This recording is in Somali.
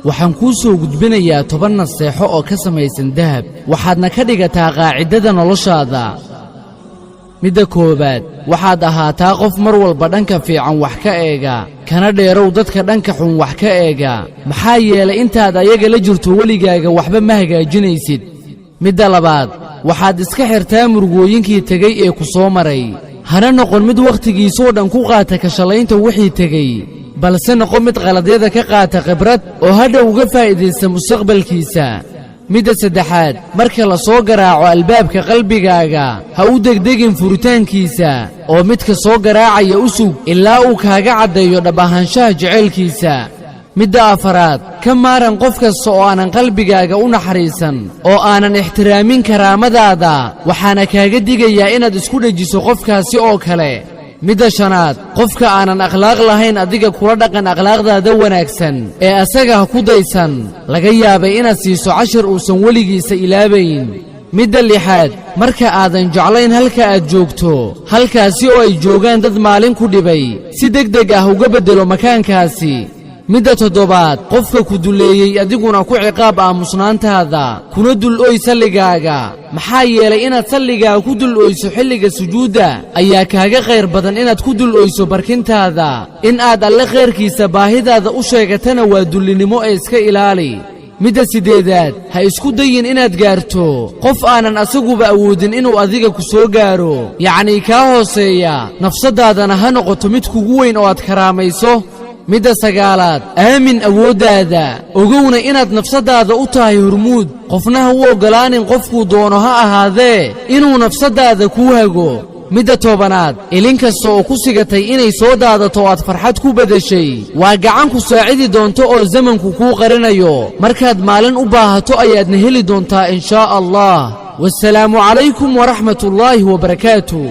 waxaan kuu soo gudbinayaa 10 naseexo oo ka samaysan dahab waxaadna ka dhigataa qaacidada noloshaada midda koobaad waxaad ahaataa qof mar walba dhanka fiican wax ka eega kana dheerow dadka dhanka xun wax ka eega maxaa yeelay intaad ayaga la jirto weligaaga waxba ma hagaajinaysid midda labaad waxaad iska xirtaa murugooyinkii tegay ee ku soo maray hana noqon mid wakhtigiisoo dhan ku qaata ka shalaynta wixii tegay balse noqon mid qaladyada ka qaata khibrad oo hadhow uga faa'iidaysta mustaqbalkiisa midda saddexaad marka la soo garaaco albaabka qalbigaaga ha u degdegin furitaankiisa oo midka soo garaacaya u sug ilaa uu kaaga caddeeyo dhab ahaanshaha jaceylkiisa midda afaraad ka maaran qof kasta oo aanan qalbigaaga u naxariisan oo aanan ixtiraamin karaamadaada waxaana kaaga digayaa inaad isku dhejiso qofkaasi oo kale midda shanaad qofka aanan akhlaaq lahayn adiga kula dhaqan akhlaaqdaada wanaagsan ee asaga ha ku daysan laga yaabay inaad siiso cashir uusan weligiisa ilaabayn midda lixaad marka aadan jeclayn halka aad joogto halkaasi oo ay joogaan dad maalin ku dhibay si degdeg ah uga beddelo makaankaasi midda toddobaad qofka ku duleeyey adiguna ku ciqaab aamusnaantaada kuna dul-oy salligaaga maxaa yeelay inaad salligaaga ku dul-oyso xilliga sujuudda ayaa kaaga khayr badan inaad ku dul-oyso barkintaada in aad alle khayrkiisa baahidaada u sheegatana waa dullinimo ee iska ilaali midda siddeedaad ha isku dayin inaad gaarto qof aanan asaguba awoodin inuu adiga ku soo gaaro yacnii kaa hooseeya nafsaddaadana ha noqoto mid kugu weyn oo aad karaamayso midda sagaalaad aamin awooddaada ogowna inaad nafsaddaada u tahay hormuud qofna ha u oggolaanin qofkuu doono ha ahaadee inuu nafsaddaada kuu hago midda tobanaad ilin kasta oo ku sigatay inay soo daadato aad farxad ku beddeshay waa gacan ku saacidi doonto oo zamanku kuu qarinayo markaad maalin u baahato ayaadna heli doontaa in shaa allah wassalaamu calaykum waraxmatullaahi wabarakaatuh